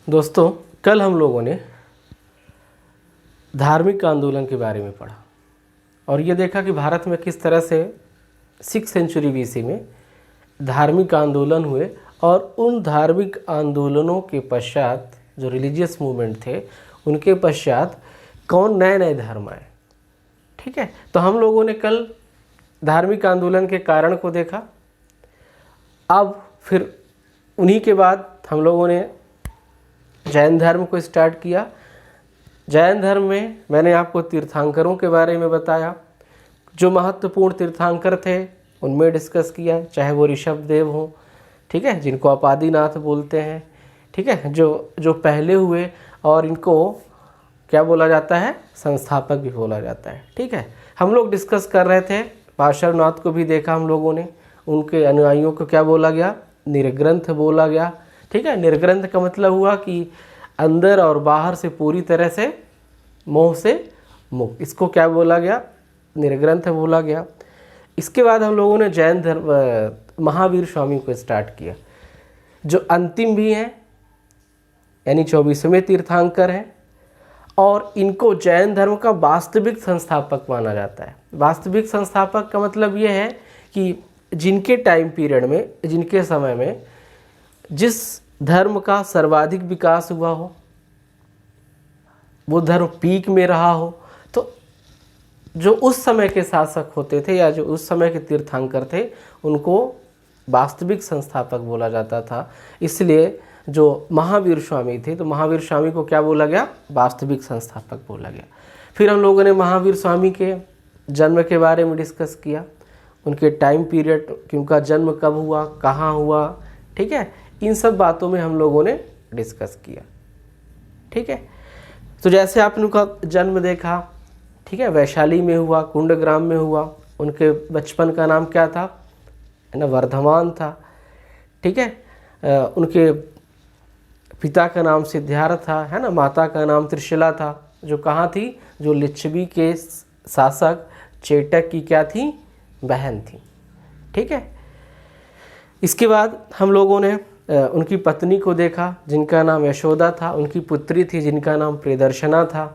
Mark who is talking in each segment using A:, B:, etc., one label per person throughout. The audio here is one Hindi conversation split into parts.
A: दोस्तों, कल हम लोगों ने धार्मिक आंदोलन के बारे में पढ़ा और ये देखा कि भारत में किस तरह से 6th सेंचुरी BC में धार्मिक आंदोलन हुए और उन धार्मिक आंदोलनों के पश्चात जो रिलीजियस मूवमेंट थे उनके पश्चात कौन नए नए धर्म आए। ठीक है, तो हम लोगों ने कल धार्मिक आंदोलन के कारण को देखा। अब फिर उन्हीं के बाद हम लोगों ने जैन धर्म को स्टार्ट किया। जैन धर्म में मैंने आपको तीर्थंकरों के बारे में बताया, जो महत्वपूर्ण तीर्थंकर थे उनमें डिस्कस किया, चाहे वो ऋषभदेव हों, ठीक है, जिनको आप आदिनाथ बोलते हैं, ठीक है, जो पहले हुए और इनको क्या बोला जाता है, संस्थापक भी बोला जाता है। ठीक है, हम लोग डिस्कस कर रहे थे, पार्श्वनाथ को भी देखा हम लोगों ने, उनके अनुयायियों को क्या बोला गया, निर्ग्रंथ बोला गया। ठीक है, निर्ग्रंथ का मतलब हुआ कि अंदर और बाहर से पूरी तरह से मोह से मुक्त, इसको क्या बोला गया, निर्ग्रंथ बोला गया। इसके बाद हम लोगों ने जैन धर्म महावीर स्वामी को स्टार्ट किया, जो अंतिम भी हैं, यानी 24वें तीर्थंकर हैं और इनको जैन धर्म का वास्तविक संस्थापक माना जाता है। वास्तविक संस्थापक का मतलब ये है कि जिनके टाइम पीरियड में, जिनके समय में जिस धर्म का सर्वाधिक विकास हुआ हो, वो धर्म पीक में रहा हो, तो जो उस समय के शासक होते थे या जो उस समय के तीर्थंकर थे उनको वास्तविक संस्थापक बोला जाता था। इसलिए जो महावीर स्वामी थे तो महावीर स्वामी को क्या बोला गया, वास्तविक संस्थापक बोला गया। फिर हम लोगों ने महावीर स्वामी के जन्म के बारे में डिस्कस किया, उनके टाइम पीरियड कि उनका जन्म कब हुआ, कहाँ हुआ। ठीक है, इन सब बातों में हम लोगों ने डिस्कस किया। ठीक है, तो जैसे आपने उनका जन्म देखा, ठीक है, वैशाली में हुआ, कुंडग्राम में हुआ। उनके बचपन का नाम क्या था, है ना, वर्धमान था। ठीक है, उनके पिता का नाम सिद्धार्थ था, है ना, माता का नाम त्रिशला था, जो कहाँ थी, जो लिच्छवी के शासक चेटक की क्या थी, बहन थी। ठीक है, इसके बाद हम लोगों ने उनकी पत्नी को देखा जिनका नाम यशोदा था, उनकी पुत्री थी जिनका नाम प्रियदर्शना था।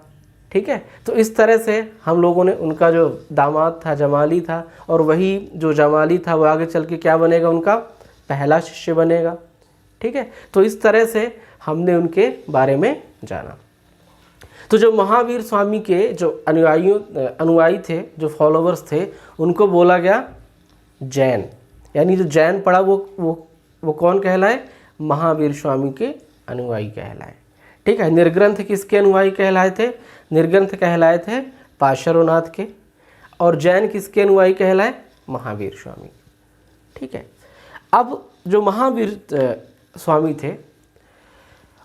A: ठीक है, तो इस तरह से हम लोगों ने उनका जो दामाद था जमाली था, और वही जो जमाली था वो आगे चल के क्या बनेगा, उनका पहला शिष्य बनेगा। ठीक है, तो इस तरह से हमने उनके बारे में जाना। तो जो महावीर स्वामी के जो अनुयायी थे, जो फॉलोवर्स थे, उनको बोला गया जैन, यानी जो जैन पढ़ा वो कौन कहलाए, महावीर स्वामी के अनुयायी कहलाए। ठीक है, निर्ग्रंथ किसके अनुयायी कहलाए थे, निर्ग्रंथ कहलाए थे पार्श्वनाथ के, और जैन किसके अनुयायी कहलाए, महावीर स्वामी। ठीक है, अब जो महावीर स्वामी थे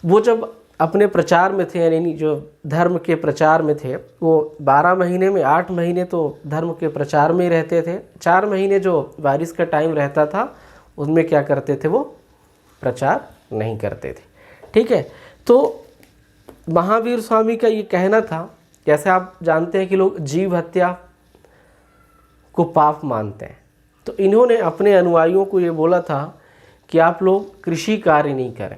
A: वो जब अपने प्रचार में थे, यानी जो धर्म के प्रचार में थे, वो 12 महीने में 8 महीने तो धर्म के प्रचार में ही रहते थे। 4 महीने जो बारिश का टाइम रहता था उसमें क्या करते थे, वो प्रचार नहीं करते थे। ठीक है, तो महावीर स्वामी का ये कहना था, जैसे आप जानते हैं कि लोग जीव हत्या को पाप मानते हैं, तो इन्होंने अपने अनुयायियों को ये बोला था कि आप लोग कृषि कार्य नहीं करें,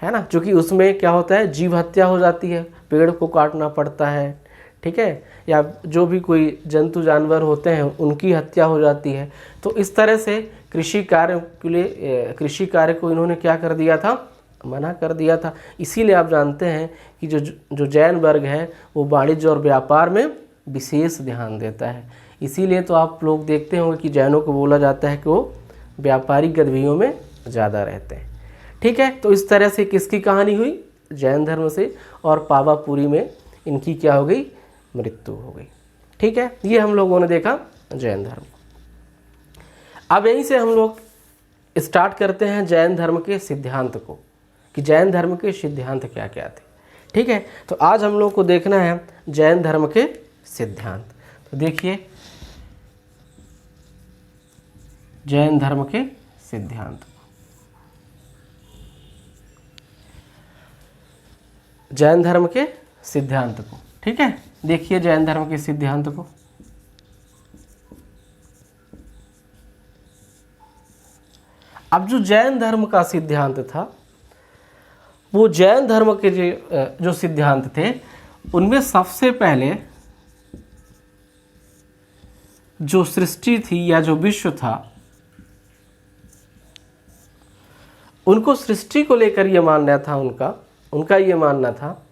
A: है ना, क्योंकि उसमें क्या होता है, जीव हत्या हो जाती है, पेड़ को काटना पड़ता है। ठीक है, या जो भी कोई जंतु जानवर होते हैं उनकी हत्या हो जाती है। तो इस तरह से कृषि कार्य के लिए, कृषि कार्य को इन्होंने क्या कर दिया था, मना कर दिया था। इसीलिए आप जानते हैं कि जो जैन वर्ग है वो वाणिज्य और व्यापार में विशेष ध्यान देता है। इसीलिए तो आप लोग देखते होंगे कि जैनों को बोला जाता है कि वो व्यापारिक गतिविधियों में ज़्यादा रहते हैं। ठीक है, तो इस तरह से किसकी कहानी हुई, जैन धर्म से, और पावापुरी में इनकी क्या हो गई, मृत्यु हो गई। ठीक है, ये हम लोगों ने देखा जैन धर्म। अब यहीं से हम लोग स्टार्ट करते हैं जैन धर्म के सिद्धांत को, कि जैन धर्म के सिद्धांत क्या क्या थे। ठीक है, तो आज हम लोग को देखना है जैन धर्म के सिद्धांत। तो देखिए जैन धर्म के सिद्धांत, जैन धर्म के सिद्धांत को। ठीक है, देखिए जैन धर्म के सिद्धांत को। अब जो जैन धर्म का सिद्धांत था वो जैन धर्म के जो सिद्धांत थे उनमें सबसे पहले जो सृष्टि थी या जो विश्व था, उनको सृष्टि को लेकर ये मानना था, उनका ये मानना था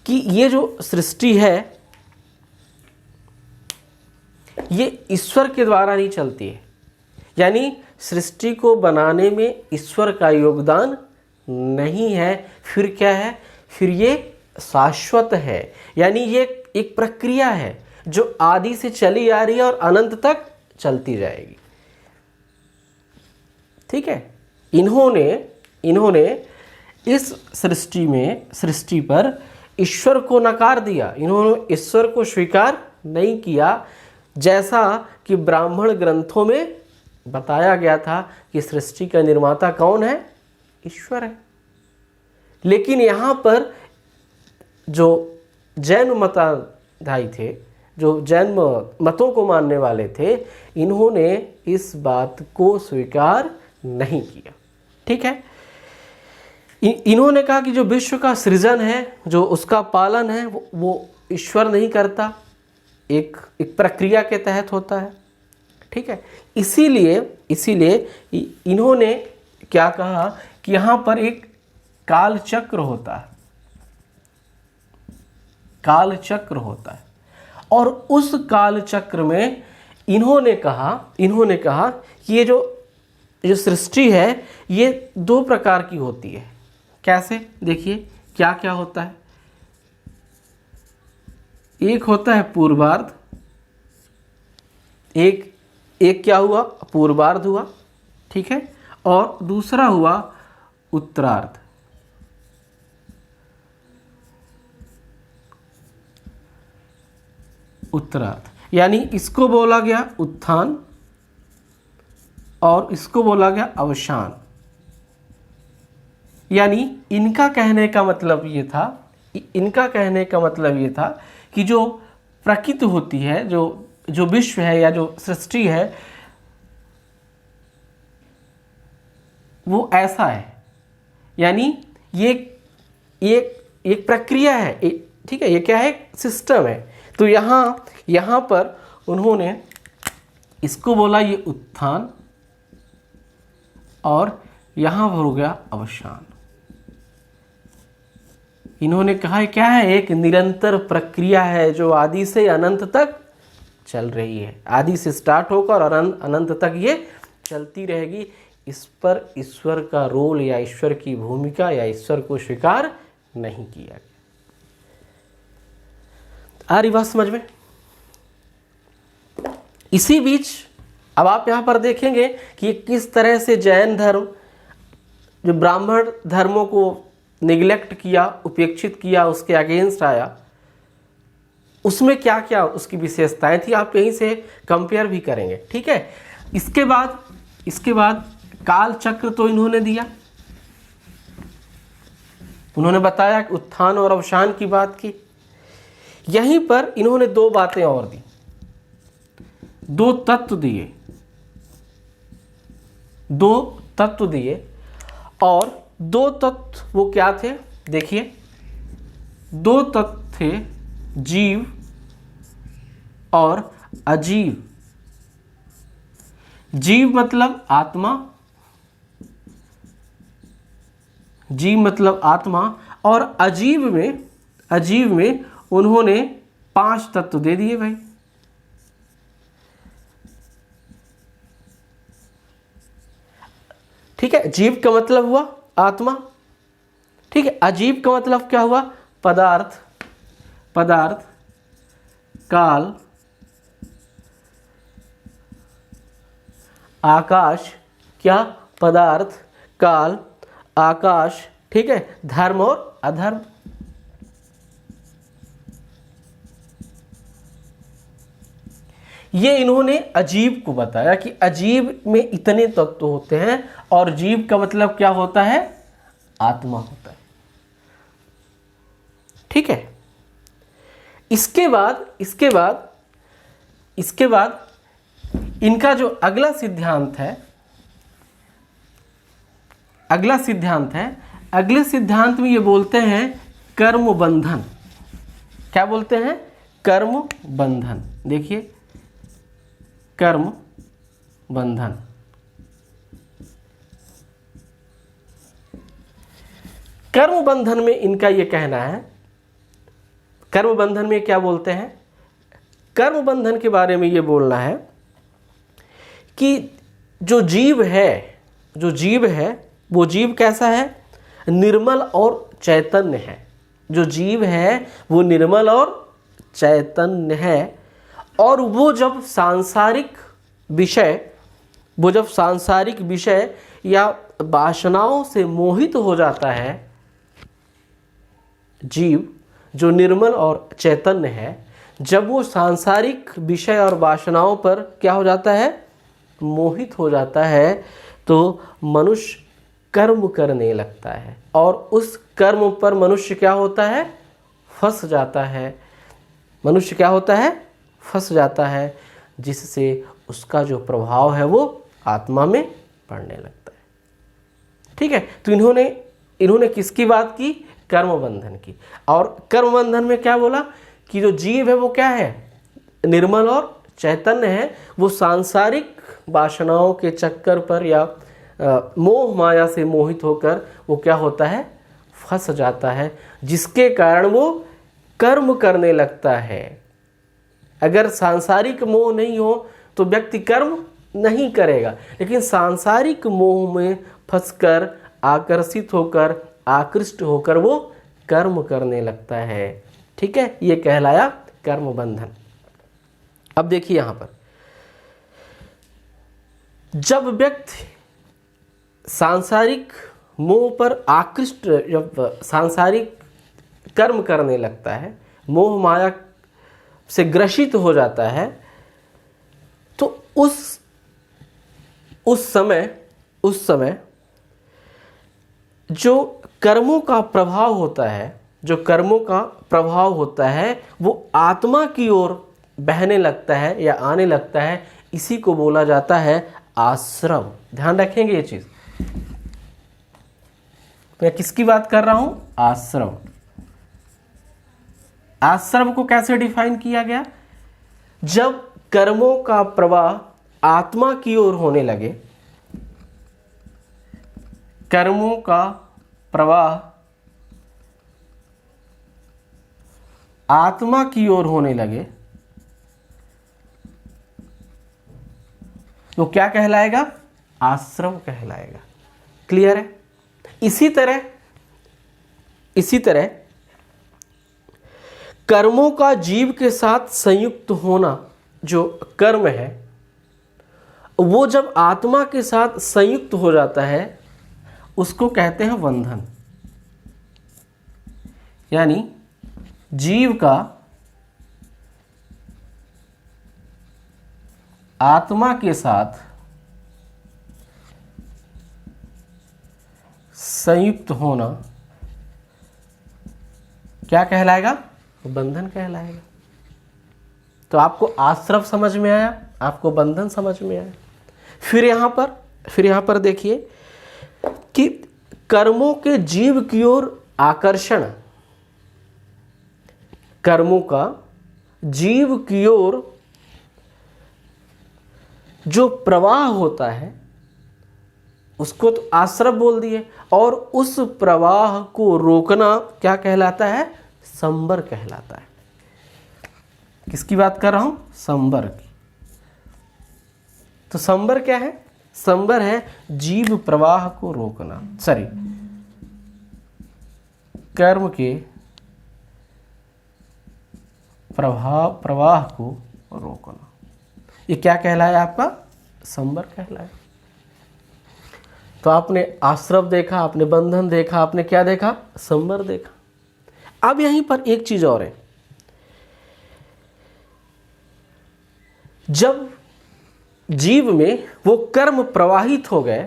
A: कि ये जो सृष्टि है ये ईश्वर के द्वारा नहीं चलती है, यानी सृष्टि को बनाने में ईश्वर का योगदान नहीं है। फिर क्या है? फिर ये शाश्वत है, यानी ये एक प्रक्रिया है जो आदि से चली आ रही है और अनंत तक चलती जाएगी। ठीक है, इन्होंने इस सृष्टि पर ईश्वर को नकार दिया, इन्होंने ईश्वर को स्वीकार नहीं किया, जैसा कि ब्राह्मण ग्रंथों में बताया गया था कि सृष्टि का निर्माता कौन है? ईश्वर है। लेकिन यहाँ पर जो जैन मताधारी थे, जो जैन मतों को मानने वाले थे, इन्होंने इस बात को स्वीकार नहीं किया। ठीक है, इन्होंने कहा कि जो विश्व का सृजन है, जो उसका पालन है, वो ईश्वर नहीं करता, एक प्रक्रिया के तहत होता है। ठीक है, इसीलिए इन्होंने क्या कहा कि यहाँ पर एक काल चक्र होता है, काल चक्र होता है, और उस काल चक्र में इन्होंने कहा कि ये जो सृष्टि है ये दो प्रकार की होती है। कैसे? देखिए क्या क्या होता है। एक होता है पूर्वार्ध, एक क्या हुआ? पूर्वार्ध हुआ। ठीक है, और दूसरा हुआ उत्तरार्ध। उत्तरार्ध यानी इसको बोला गया उत्थान और इसको बोला गया अवसान। यानी इनका कहने का मतलब ये था कि जो प्रकृति होती है, जो विश्व है या जो सृष्टि है, वो ऐसा है, यानी ये एक प्रक्रिया है। ठीक है, ये क्या है? सिस्टम है। तो यहाँ पर उन्होंने इसको बोला ये उत्थान और यहाँ पर हो गया अवसान। इन्होंने कहा क्या है? एक निरंतर प्रक्रिया है जो आदि से अनंत तक चल रही है, आदि से स्टार्ट होकर और अनंत तक ये चलती रहेगी। इस पर ईश्वर का रोल या ईश्वर की भूमिका या ईश्वर को स्वीकार नहीं किया गया। आ रही बात समझ में? इसी बीच अब आप यहां पर देखेंगे कि किस तरह से जैन धर्म जो ब्राह्मण धर्मों को निगलेक्ट किया, उपेक्षित किया, उसके अगेंस्ट आया, उसमें क्या क्या उसकी विशेषताएं थी, आप यहीं से कंपेयर भी करेंगे। ठीक है, इसके बाद काल चक्र तो इन्होंने दिया, उन्होंने बताया कि उत्थान और अवसान की बात की। यहीं पर इन्होंने दो बातें और दी, दो तत्व दिए और दो तत्व वो क्या थे? देखिए, दो तत्व थे जीव और अजीव। जीव मतलब आत्मा, और अजीव में उन्होंने 5 तत्व दे दिए भाई। ठीक है, जीव का मतलब हुआ आत्मा। ठीक है, अजीव का मतलब क्या हुआ? पदार्थ, काल, आकाश। क्या? पदार्थ, काल, आकाश। ठीक है, धर्म और अधर्म। ये इन्होंने अजीव को बताया कि अजीव में इतने तत्व होते हैं, और जीव का मतलब क्या होता है? आत्मा होता है। ठीक है, इसके बाद इनका जो अगला सिद्धांत है अगले सिद्धांत में ये बोलते हैं कर्म बंधन। क्या बोलते हैं? कर्म बंधन। देखिए, कर्म बंधन। कर्म बंधन में इनका ये कहना है, कर्म बंधन में क्या बोलते हैं? कर्म बंधन के बारे में ये बोलना है कि जो जीव है वो जीव कैसा है? निर्मल और चैतन्य है। जो जीव है वो निर्मल और चैतन्य है, और वो जब सांसारिक विषय या वासनाओं से मोहित हो जाता है, जीव जो निर्मल और चैतन्य है, जब वो सांसारिक विषय और वासनाओं पर क्या हो जाता है? मोहित हो जाता है, तो मनुष्य कर्म करने लगता है, और उस कर्म पर मनुष्य क्या होता है? फंस जाता है। मनुष्य क्या होता है? फंस जाता है, जिससे उसका जो प्रभाव है वो आत्मा में पड़ने लगता है। ठीक है, तो इन्होंने किसकी बात की? कर्म बंधन की। और कर्म बंधन में क्या बोला कि जो जीव है वो क्या है? निर्मल और चैतन्य है। वो सांसारिक वासनाओं के चक्कर पर या मोह माया से मोहित होकर वो क्या होता है? फंस जाता है, जिसके कारण वो कर्म करने लगता है। अगर सांसारिक मोह नहीं हो तो व्यक्ति कर्म नहीं करेगा, लेकिन सांसारिक मोह में फंसकर, आकर्षित होकर, आकृष्ट होकर वो कर्म करने लगता है। ठीक है, ये कहलाया कर्म बंधन। अब देखिए यहां पर, जब व्यक्ति सांसारिक मोह पर आकृष्ट, जब सांसारिक कर्म करने लगता है, मोह माया से ग्रसित हो जाता है, तो उस समय जो कर्मों का प्रभाव होता है, वो आत्मा की ओर बहने लगता है या आने लगता है। इसी को बोला जाता है आश्रव। ध्यान रखेंगे ये चीज। मैं किसकी बात कर रहा हूं? आश्रव। आश्रव को कैसे डिफाइन किया गया? जब कर्मों का प्रवाह आत्मा की ओर होने लगे, कर्मों का प्रवाह आत्मा की ओर होने लगे, तो क्या कहलाएगा? आश्रव कहलाएगा। क्लियर है? इसी तरह कर्मों का जीव के साथ संयुक्त होना, जो कर्म है, वो जब आत्मा के साथ संयुक्त हो जाता है, उसको कहते हैं बंधन। यानी जीव का आत्मा के साथ संयुक्त होना क्या कहलाएगा? बंधन कहलाएगा। तो आपको आश्रव समझ में आया, आपको बंधन समझ में आया। फिर यहां पर देखिए कि कर्मों के जीव की ओर आकर्षण, कर्मों का जीव की ओर जो प्रवाह होता है, उसको तो आश्रव बोल दिए, और उस प्रवाह को रोकना क्या कहलाता है? संवर कहलाता है। किसकी बात कर रहा हूं? संवर की। तो संवर क्या है? संवर है जीव प्रवाह को रोकना, कर्म के प्रवाह को रोकना। ये क्या कहलाया? आपका संवर कहलाया। तो आपने आश्रव देखा, आपने बंधन देखा, आपने क्या देखा? संवर देखा। अब यहीं पर एक चीज और है, जब जीव में वो कर्म प्रवाहित हो गए,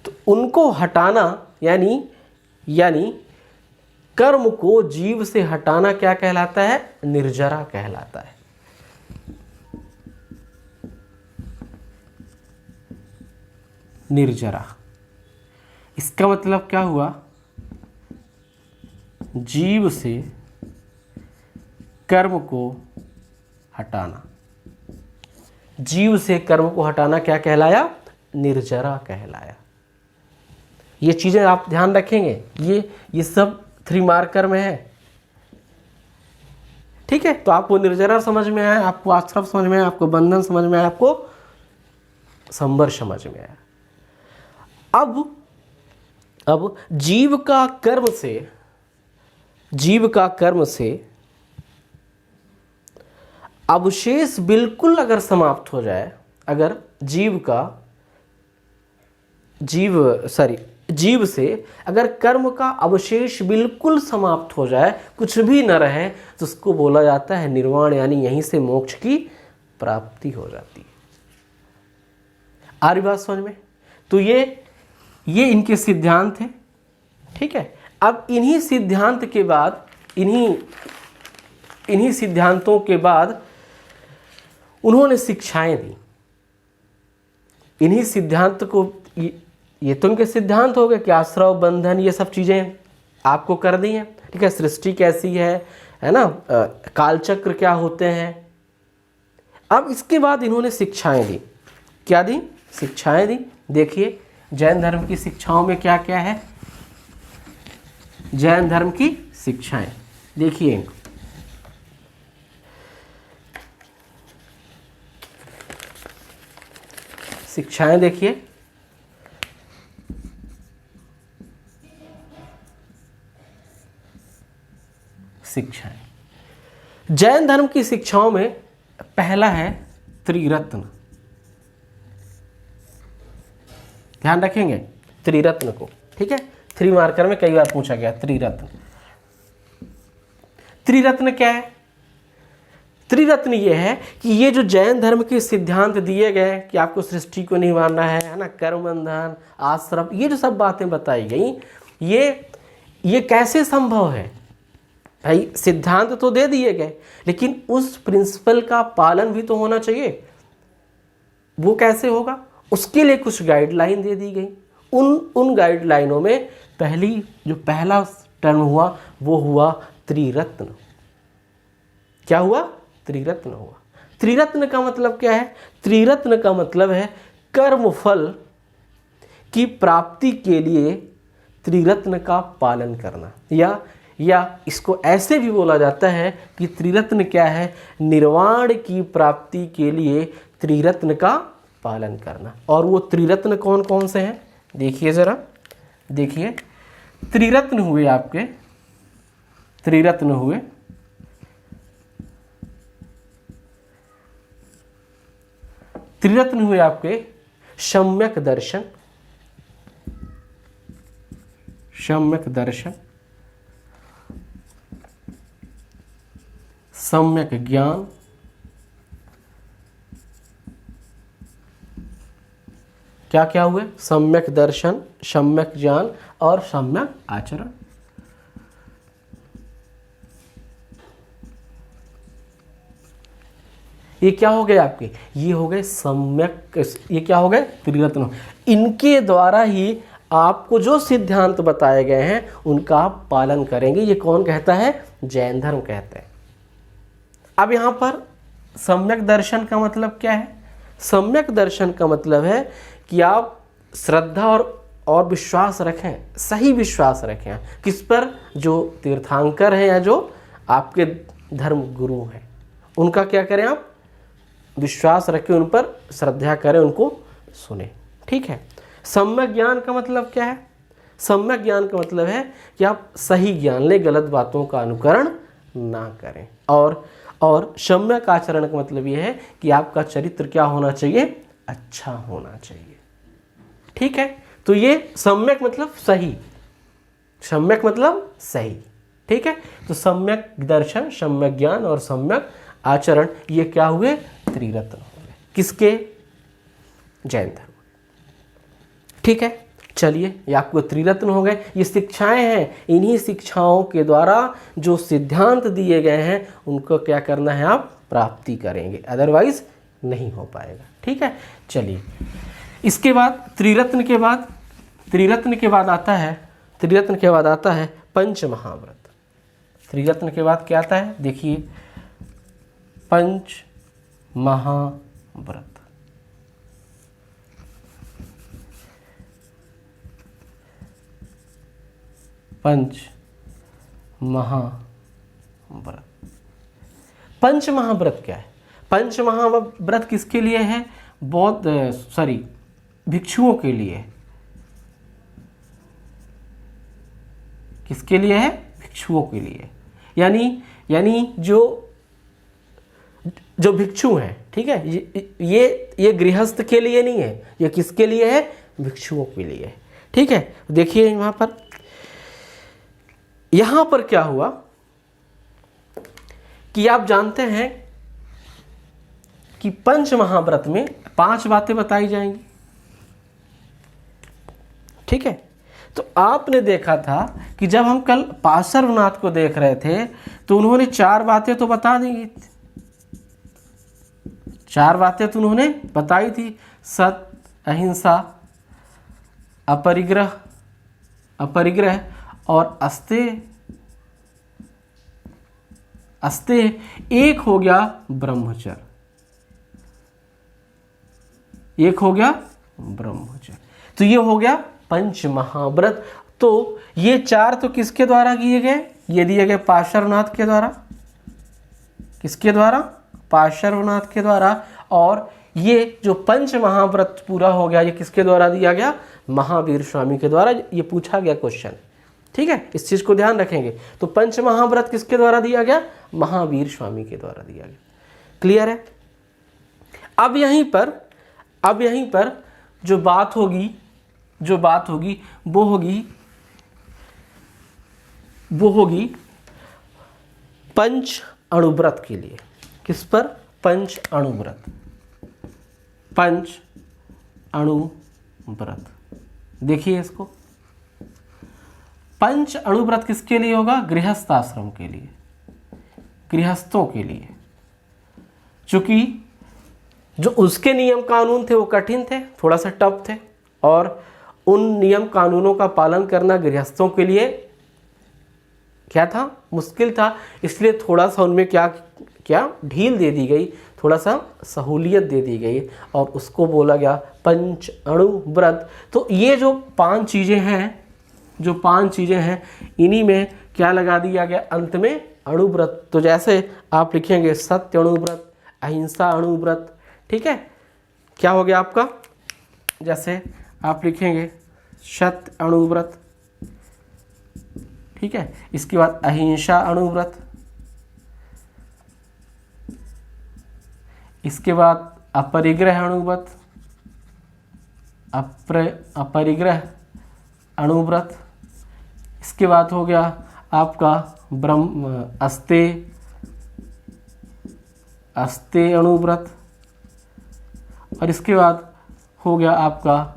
A: तो उनको हटाना, यानी कर्म को जीव से हटाना क्या कहलाता है? निर्जरा कहलाता है। निर्जरा, इसका मतलब क्या हुआ जीव से कर्म को हटाना। जीव से कर्म को हटाना क्या कहलाया? निर्जरा कहलाया। ये चीजें आप ध्यान रखेंगे, ये सब 3 मार्कर में है। ठीक है, तो आपको निर्जरा समझ में आया, आपको आश्रम समझ में आया, आपको बंधन समझ में आया, आपको संबर समझ में आया। अब जीव का कर्म से अवशेष बिल्कुल अगर समाप्त हो जाए, अगर जीव से अगर कर्म का अवशेष बिल्कुल समाप्त हो जाए, कुछ भी न रहे, तो उसको बोला जाता है निर्वाण, यानी यहीं से मोक्ष की प्राप्ति हो जाती है। आ रही बात समझ में? तो ये इनके सिद्धांत थे। ठीक है, अब इन्हीं सिद्धांत के बाद, इन्हीं सिद्धांतों के बाद उन्होंने शिक्षाएं दी। इन्हीं सिद्धांत को, ये तो उनके सिद्धांत हो गए कि आश्रव, बंधन, ये सब चीजें आपको कर दी हैं। ठीक है, सृष्टि कैसी है ना, कालचक्र क्या होते हैं। अब इसके बाद इन्होंने शिक्षाएं दी। क्या दी? शिक्षाएं दी। देखिए जैन धर्म की शिक्षाओं में क्या क्या है। जैन धर्म की शिक्षाएं देखिए इनको। शिक्षाएं देखिए। शिक्षाएं जैन धर्म की शिक्षाओं में पहला है त्रिरत्न। ध्यान रखेंगे त्रिरत्न को। ठीक है, 3 मार्कर में कई बार पूछा गया त्रिरत्न। त्रिरत्न क्या है? त्रिरत्न ये है कि ये जो जैन धर्म के सिद्धांत दिए गए कि आपको सृष्टि को नहीं मानना है ना, कर्म बंधन, आश्रम, ये जो सब बातें बताई गई, ये कैसे संभव है? भाई सिद्धांत तो दे दिए गए, लेकिन उस प्रिंसिपल का पालन भी तो होना चाहिए। वो कैसे होगा? उसके लिए कुछ गाइडलाइन दे दी गई। उन गाइडलाइनों में पहला टर्म हुआ वो हुआ त्रिरत्न। क्या हुआ? त्रिरत्न हुआ। त्रिरत्न का मतलब क्या है? त्रिरत्न का मतलब है कर्म फल की प्राप्ति के लिए त्रिरत्न का पालन करना, या इसको ऐसे भी बोला जाता है कि त्रिरत्न क्या है? निर्वाण की प्राप्ति के लिए त्रिरत्न का पालन करना। और वो त्रिरत्न कौन कौन से हैं? देखिए जरा, देखिए त्रिरत्न हुए आपके, त्रिरत्न हुए आपके सम्यक दर्शन, सम्यक ज्ञान, क्या क्या हुए? सम्यक दर्शन, सम्यक ज्ञान और सम्यक आचरण। ये क्या हो गए आपके? ये हो गए सम्यक, ये क्या हो गए? त्रिरत्न। इनके द्वारा ही आपको जो सिद्धांत बताए गए हैं उनका आप पालन करेंगे। ये कौन कहता है? जैन धर्म कहते हैं। अब यहां पर सम्यक दर्शन का मतलब क्या है? सम्यक दर्शन का मतलब है कि आप श्रद्धा और विश्वास रखें, सही विश्वास रखें। किस पर? जो तीर्थंकर हैं या जो आपके धर्म गुरु हैं, उनका क्या करें? आप विश्वास रखें, उन पर श्रद्धा करें, उनको सुने। ठीक है। सम्यक ज्ञान का मतलब क्या है? सम्यक ज्ञान का मतलब है कि आप सही ज्ञान लें, गलत बातों का अनुकरण ना करें। और सम्यक आचरण का मतलब यह है कि आपका चरित्र क्या होना चाहिए? अच्छा होना चाहिए। ठीक है, तो ये सम्यक मतलब सही, सम्यक मतलब सही। ठीक है, तो सम्यक दर्शन, सम्यक ज्ञान और सम्यक आचरण, ये क्या हुए? त्रिरत्न हो गए। किसके? जैन धर्म। ठीक है, चलिए ये आपको त्रिरत्न हो गए। ये शिक्षाएं हैं, इन्हीं शिक्षाओं के द्वारा जो सिद्धांत दिए गए हैं उनको क्या करना है? आप प्राप्ति करेंगे, अदरवाइज नहीं हो पाएगा। ठीक है, चलिए इसके बाद त्रिरत्न के बाद आता है पंच महाव्रत। त्रिरत्न के बाद क्या आता है, देखिए पंच महाव्रत। पंच महाव्रत। पंच महाव्रत क्या है? पंच महाव्रत किसके लिए है? भिक्षुओं के लिए। किसके लिए है? भिक्षुओं के लिए। यानी जो भिक्षु हैं, ठीक है, ये गृहस्थ के लिए नहीं है, ये किसके लिए है? भिक्षुओं के लिए। ठीक है, देखिए यहां पर क्या हुआ कि आप जानते हैं कि पंच महाव्रत में 5 बातें बताई जाएंगी। ठीक है, तो आपने देखा था कि जब हम कल पार्श्वनाथ को देख रहे थे तो उन्होंने 4 बातें तो बता दी, 4 बातें तो उन्होंने बताई थी, सत्य, अहिंसा, अपरिग्रह और अस्तेय। एक हो गया ब्रह्मचर्य, तो ये हो गया पंच महाव्रत। तो ये 4 तो किसके द्वारा किए गए? ये दिए गए पार्श्वनाथ के द्वारा। किसके द्वारा? पार्श्वनाथ के द्वारा। और ये जो पंच महाव्रत पूरा हो गया, ये किसके द्वारा दिया गया? महावीर स्वामी के द्वारा। ये पूछा गया क्वेश्चन, ठीक है, इस चीज को ध्यान रखेंगे। तो पंच महाव्रत किसके द्वारा दिया गया? महावीर स्वामी के द्वारा दिया गया। क्लियर है? अब यहीं पर जो बात होगी वो होगी पंच अणुव्रत के लिए। किस पर? पंच अणुव्रत। पंच अणुव्रत, देखिए इसको। पंच अणुव्रत किसके लिए होगा? गृहस्थ आश्रम के लिए, गृहस्थों के लिए। चूंकि जो उसके नियम कानून थे वो कठिन थे, थोड़ा सा टफ थे, और उन नियम कानूनों का पालन करना गृहस्थों के लिए क्या था? मुश्किल था। इसलिए थोड़ा सा उनमें क्या ढील दे दी गई, थोड़ा सा सहूलियत दे दी गई, और उसको बोला गया पंच अणुव्रत। तो ये जो 5 चीज़ें हैं, इन्हीं में क्या लगा दिया गया? अंत में अणुव्रत। तो जैसे आप लिखेंगे सत्य अणुव्रत, अहिंसा अणुव्रत, ठीक है, क्या हो गया आपका? जैसे आप लिखेंगे सत्य अणुव्रत, ठीक है, इसके बाद अहिंसा अणुव्रत, इसके बाद अपरिग्रह अणुव्रत, अपरिग्रह अणुव्रत, इसके बाद हो गया आपका अस्तेय अणुव्रत, और इसके बाद हो गया आपका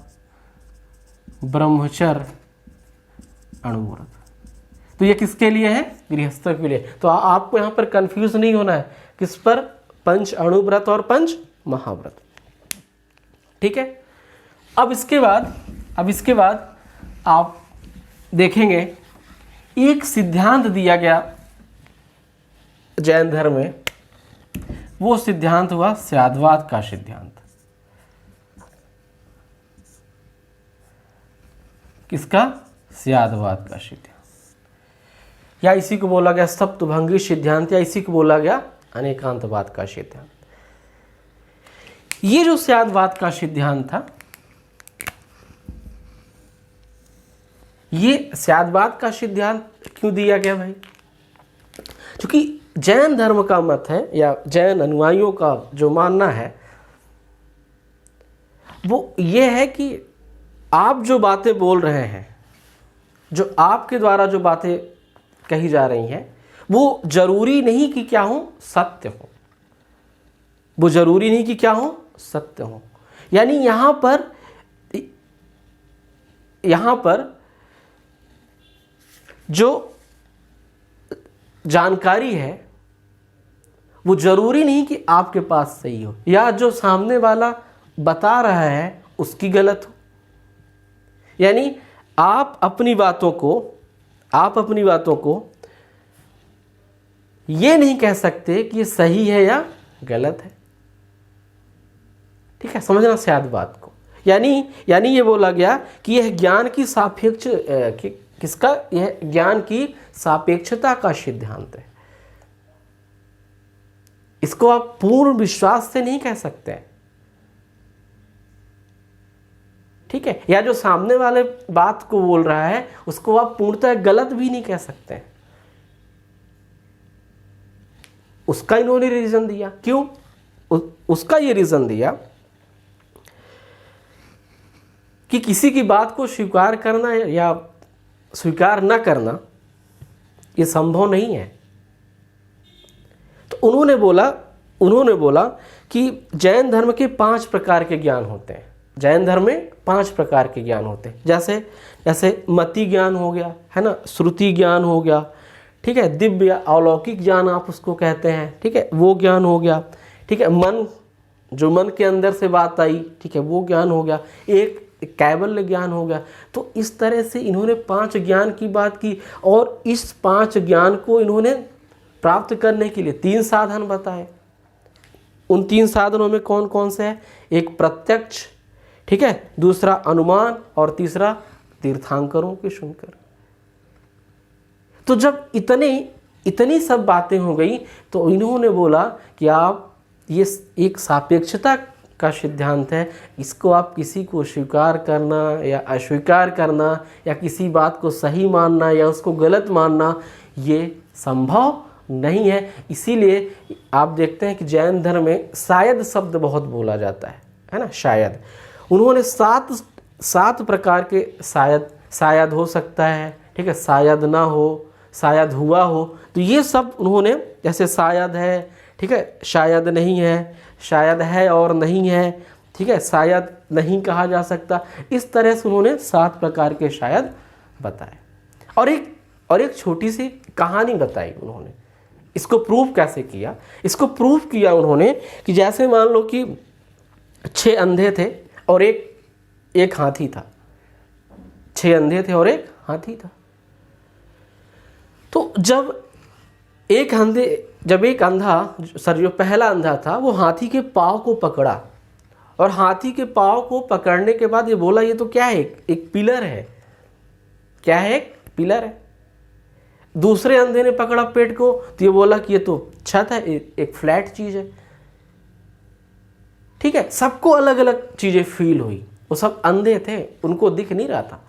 A: ब्रह्मचर्य अणुव्रत। तो ये किसके लिए है? गृहस्थों के लिए। तो आपको यहाँ पर कंफ्यूज नहीं होना है, किस पर? पंच अणुव्रत और पंच महाव्रत। ठीक है, अब इसके बाद आप देखेंगे एक सिद्धांत दिया गया जैन धर्म में। वो सिद्धांत हुआ स्याद्वाद का सिद्धांत। किसका? स्याद्वाद का सिद्धांत, या इसी को बोला गया सप्तभंगी सिद्धांत, या इसी को बोला गया अनेकांतवाद का सिद्धांत। ये जो स्याद्वाद का सिद्धांत था, ये स्याद्वाद का सिद्धांत क्यों दिया गया भाई? क्योंकि जैन धर्म का मत है, या जैन अनुयायियों का जो मानना है वो ये है कि आप जो बातें बोल रहे हैं, जो आपके द्वारा जो बातें कही जा रही हैं, वो जरूरी नहीं कि क्या हो? सत्य हो। वो जरूरी नहीं कि क्या हो? सत्य हो। यानी यहां पर जो जानकारी है वो जरूरी नहीं कि आपके पास सही हो, या जो सामने वाला बता रहा है उसकी गलत हो। यानी आप अपनी बातों को ये नहीं कह सकते कि ये सही है या गलत है। ठीक है, समझना शायद बात को। यानी ये बोला गया कि यह ज्ञान की सापेक्ष किसका, यह ज्ञान की सापेक्षता का सिद्धांत है। इसको आप पूर्ण विश्वास से नहीं कह सकते। ठीक है, या जो सामने वाले बात को बोल रहा है उसको आप पूर्णतः गलत भी नहीं कह सकते। उसका इन्होंने रीजन दिया, क्यों? उसका ये रीजन दिया कि किसी की बात को स्वीकार करना या स्वीकार न करना ये संभव नहीं है। तो उन्होंने बोला कि जैन धर्म के 5 प्रकार के ज्ञान होते हैं। जैन धर्म में 5 प्रकार के ज्ञान होते हैं। जैसे मति ज्ञान हो गया, है ना, श्रुति ज्ञान हो गया, ठीक है, दिव्य अलौकिक ज्ञान आप उसको कहते हैं, ठीक है, वो ज्ञान हो गया, ठीक है, जो मन के अंदर से बात आई, ठीक है, वो ज्ञान हो गया, एक कैवल्य ज्ञान हो गया। तो इस तरह से इन्होंने 5 ज्ञान की बात की, और इस 5 ज्ञान को इन्होंने प्राप्त करने के लिए 3 साधन बताए। उन 3 साधनों में कौन कौन से हैं? एक प्रत्यक्ष, ठीक है, दूसरा अनुमान, और तीसरा तीर्थंकरों के सुनकर। तो जब इतनी सब बातें हो गई तो इन्होंने बोला कि आप ये एक सापेक्षता का सिद्धांत है, इसको आप किसी को स्वीकार करना या अस्वीकार करना या किसी बात को सही मानना या उसको गलत मानना ये संभव नहीं है। इसीलिए आप देखते हैं कि जैन धर्म में शायद शब्द बहुत बोला जाता है ना, शायद। उन्होंने 7 प्रकार के शायद हो सकता है, ठीक है, शायद ना हो, शायद हुआ हो, तो ये सब उन्होंने, जैसे शायद है, ठीक है, शायद नहीं है, शायद है और नहीं है, ठीक है, शायद नहीं कहा जा सकता, इस तरह से उन्होंने 7 प्रकार के शायद बताए। और एक छोटी सी कहानी बताई उन्होंने। इसको प्रूफ कैसे किया? इसको प्रूफ किया उन्होंने कि जैसे मान लो कि 6 अंधे थे और एक हाथी था। 6 अंधे थे और एक हाथी था। तो जब एक अंधा जो पहला अंधा था, वो हाथी के पाँव को पकड़ा, और हाथी के पाँव को पकड़ने के बाद ये बोला, ये तो क्या है? एक पिलर है। क्या है? एक पिलर है। दूसरे अंधे ने पकड़ा पेट को, तो ये बोला कि ये तो छत है, एक फ्लैट चीज है। ठीक है, सबको अलग अलग चीजें फील हुई। वो सब अंधे थे, उनको दिख नहीं रहा था।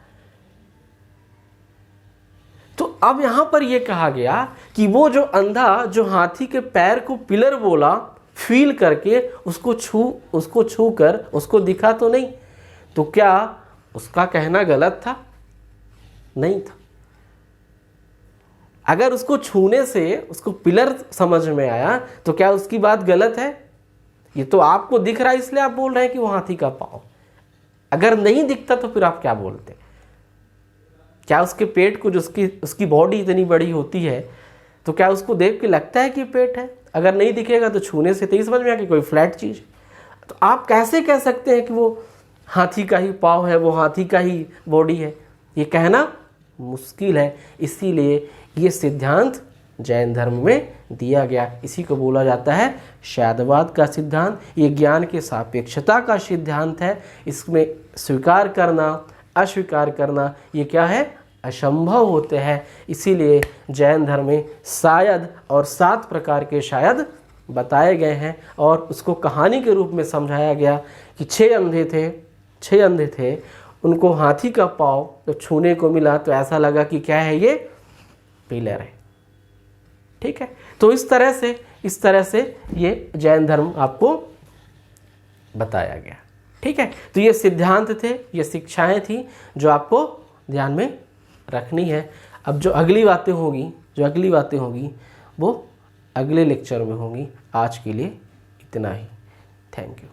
A: तो अब यहां पर यह कहा गया कि वो जो अंधा, जो हाथी के पैर को पिलर बोला, फील करके उसको छू कर उसको दिखा तो नहीं, तो क्या उसका कहना गलत था? नहीं था। अगर उसको छूने से उसको पिलर समझ में आया तो क्या उसकी बात गलत है? ये तो आपको दिख रहा है इसलिए आप बोल रहे हैं कि वो हाथी का पाँव। अगर नहीं दिखता तो फिर आप क्या बोलते? क्या उसके पेट को, जो उसकी बॉडी इतनी बड़ी होती है, तो क्या उसको देख के लगता है कि पेट है? अगर नहीं दिखेगा तो छूने से तो समझ में आया कि कोई फ्लैट चीज। तो आप कैसे कह सकते हैं कि वो हाथी का ही पाँव है, वो हाथी का ही बॉडी है? ये कहना मुश्किल है। इसीलिए ये सिद्धांत जैन धर्म में दिया गया। इसी को बोला जाता है शायदवाद का सिद्धांत। ये ज्ञान के सापेक्षता का सिद्धांत है। इसमें स्वीकार करना, अस्वीकार करना, ये क्या है? असंभव होते हैं। इसीलिए जैन धर्म में शायद और 7 प्रकार के शायद बताए गए हैं, और उसको कहानी के रूप में समझाया गया कि 6 अंधे थे, उनको हाथी का पाँव जब छूने को मिला तो ऐसा लगा कि क्या है? ये पिलर है। ठीक है, तो इस तरह से ये जैन धर्म आपको बताया गया। ठीक है, तो ये सिद्धांत थे, ये शिक्षाएं थी जो आपको ध्यान में रखनी है। अब जो अगली बातें होगी वो अगले लेक्चर में होंगी। आज के लिए इतना ही। Thank you.